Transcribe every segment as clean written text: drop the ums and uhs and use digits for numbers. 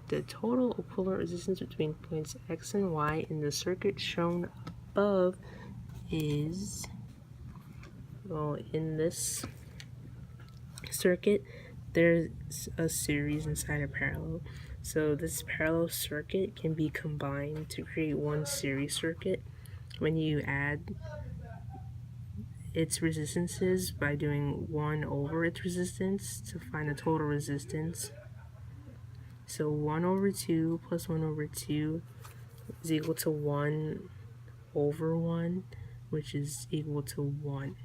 The total equivalent resistance between points X and Y in the circuit shown above is, well, in this circuit, there's a series inside a parallel. So this parallel circuit can be combined to create one series circuit when you add its resistances by doing 1 over its resistance to find the total resistance. So 1 over 2 plus 1 over 2 is equal to 1 over 1, which is equal to 1.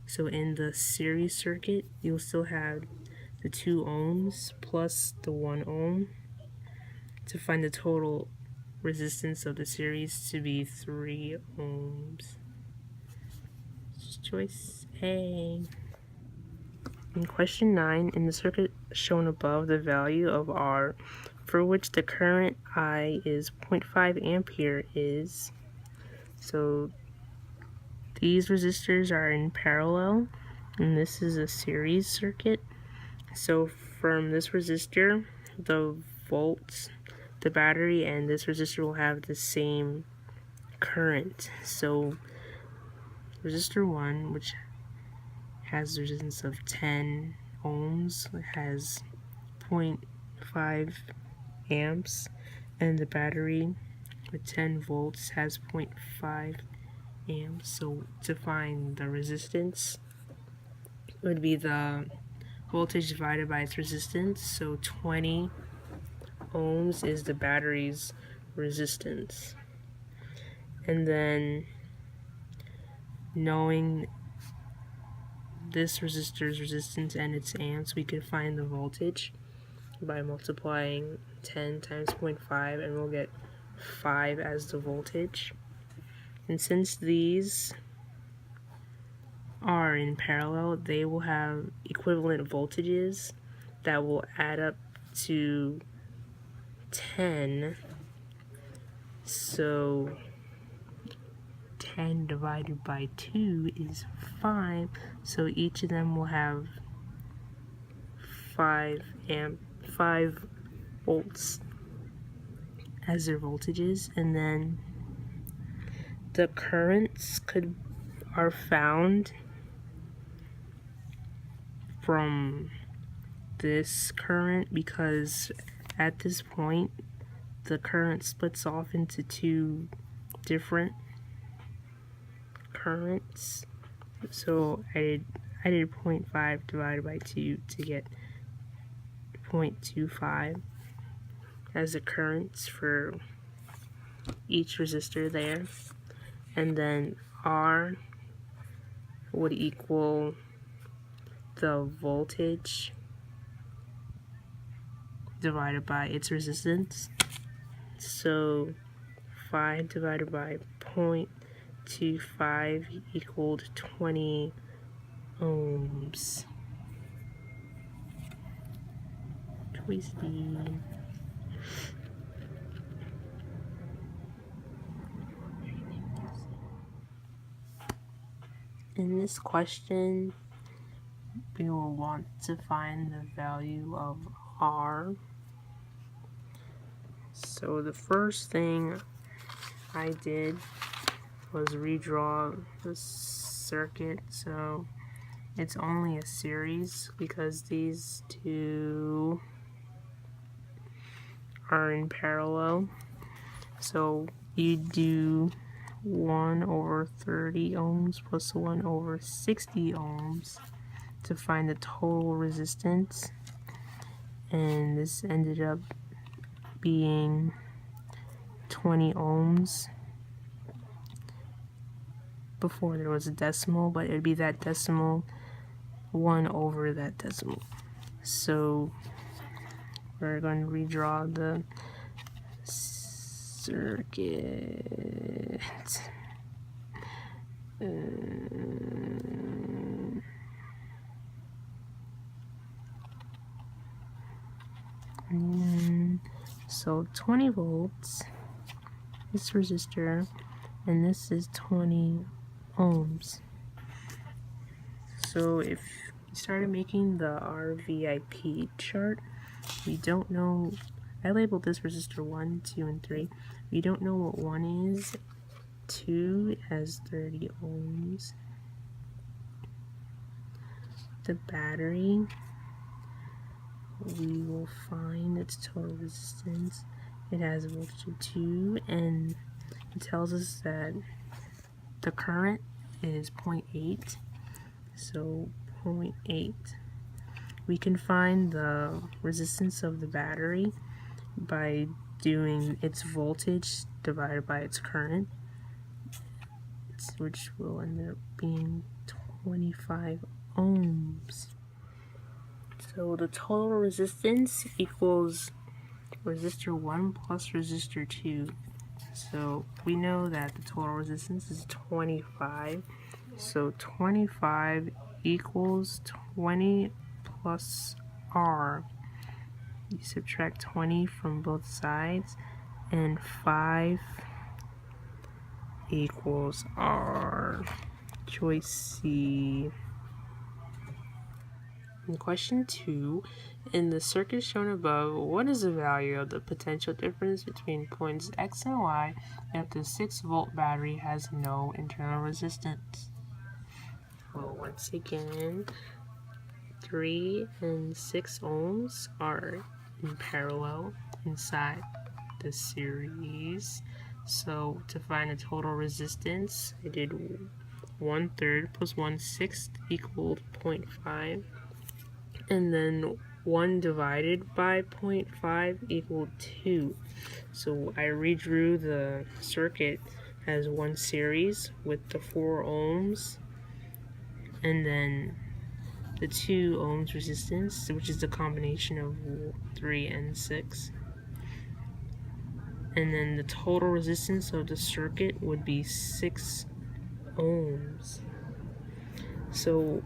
So in the series circuit, you'll still have the 2 ohms plus the 1 ohm to find the total resistance of the series to be 3 ohms. Choice A. In question 9, in the circuit shown above, the value of R for which the current I is 0.5 ampere is, so these resistors are in parallel, and this is a series circuit. So from this resistor, the volts, the battery, and this resistor will have the same current. So resistor 1, which has a resistance of 10 ohms, has 0.5 amps, and the battery with 10 volts has 0.5 amps. So to find the resistance, it would be the voltage divided by its resistance. So 20 ohms is the battery's resistance. And then knowing this resistor's resistance and its amps, we could find the voltage by multiplying 10 times 0.5, and we'll get 5 as the voltage. And since these are in parallel, they will have equivalent voltages that will add up to 10. So 10 divided by 2 is 5, so each of them will have 5 volts as their voltages. And then the currents are found from this current, because at this point the current splits off into 2 different currents. So I did 0.5 divided by 2 to get 0.25 as the currents for each resistor there. And then R would equal the voltage divided by its resistance. So 5 divided by 0.25 equaled 20 ohms. Choice D. In this question, we will want to find the value of R. So the first thing I did was redraw the circuit, so it's only a series because these two are in parallel. So you do 1 over 30 ohms plus 1 over 60 ohms to find the total resistance, and this ended up being 20 ohms. Before there was a decimal, but it would be that decimal 1 over that decimal. So we're going to redraw the circuit. So 20 volts, this resistor, and this is 20 ohms. So if we started making the RVIP chart, we don't know I labeled this resistor 1, 2, and 3. We don't know what 1 is. 2 has 30 ohms. The battery, we will find its total resistance. It has a voltage of 2, and it tells us that the current is 0.8. So 0.8. We can find the resistance of the battery by doing its voltage divided by its current, which will end up being 25 ohms. So the total resistance equals resistor 1 plus resistor 2. So we know that the total resistance is 25. So 25 equals 20 plus R. You subtract 20 from both sides, and 5 equals R. Choice C. In question 2, in the circuit shown above, what is the value of the potential difference between points X and Y if the 6-volt battery has no internal resistance? Well, once again, 3 and 6 ohms are in parallel inside the series. So to find the total resistance, I did 1/3 plus 1/6 equaled 0.5. And then 1 divided by 0.5 equaled 2. So I redrew the circuit as one series with the 4 ohms and then the 2 ohms resistance, which is the combination of 3 and 6. And then the total resistance of the circuit would be 6 ohms. So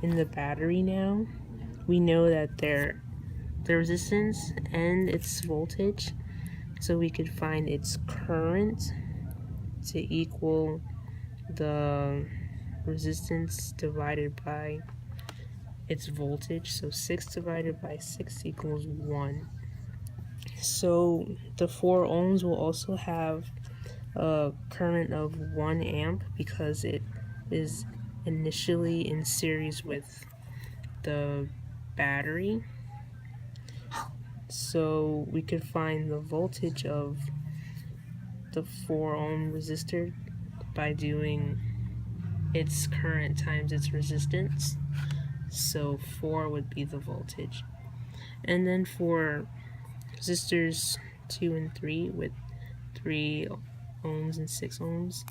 in the battery now, we know that the resistance and its voltage, so we could find its current to equal the resistance divided by its voltage. So 6 divided by 6 equals 1. So the 4 ohms will also have a current of 1 amp because it is initially in series with the battery. So we could find the voltage of the 4 ohm resistor by doing its current times its resistance. So 4 would be the voltage. And then for resistors 2 and 3 with 3 ohms and 6 ohms,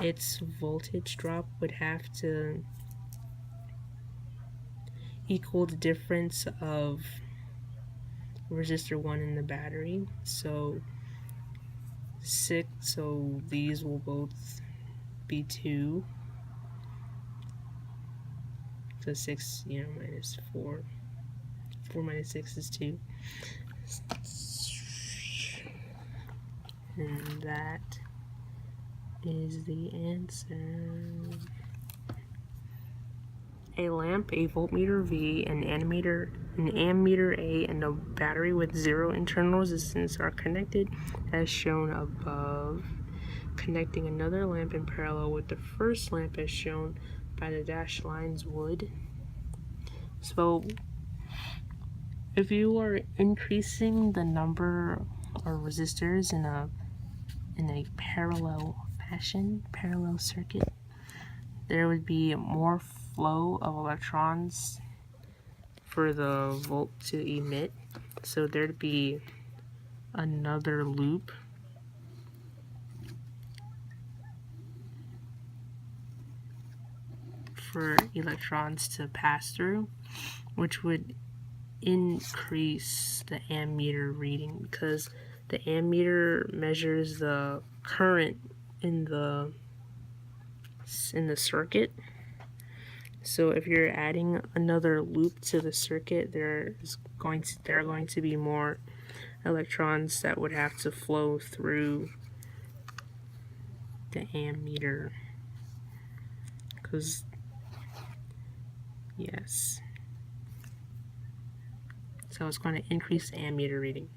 its voltage drop would have to equal the difference of resistor 1 in the battery. So 6, so these will both be 2. So 6, minus 4. 4 minus 6 is 2. And that is the answer. A lamp, a voltmeter V, an ammeter A, and a battery with 0 internal resistance are connected as shown above. Connecting another lamp in parallel with the first lamp as shown by the dashed lines would. So if you are increasing the number of resistors in a parallel fashion, parallel circuit, there would be more flow of electrons for the volt to emit. So there'd be another loop for electrons to pass through, which would increase the ammeter reading because the ammeter measures the current in the circuit. So if you're adding another loop to the circuit, there are going to be more electrons that would have to flow through the ammeter. Because yes. So it's going to increase the ammeter reading.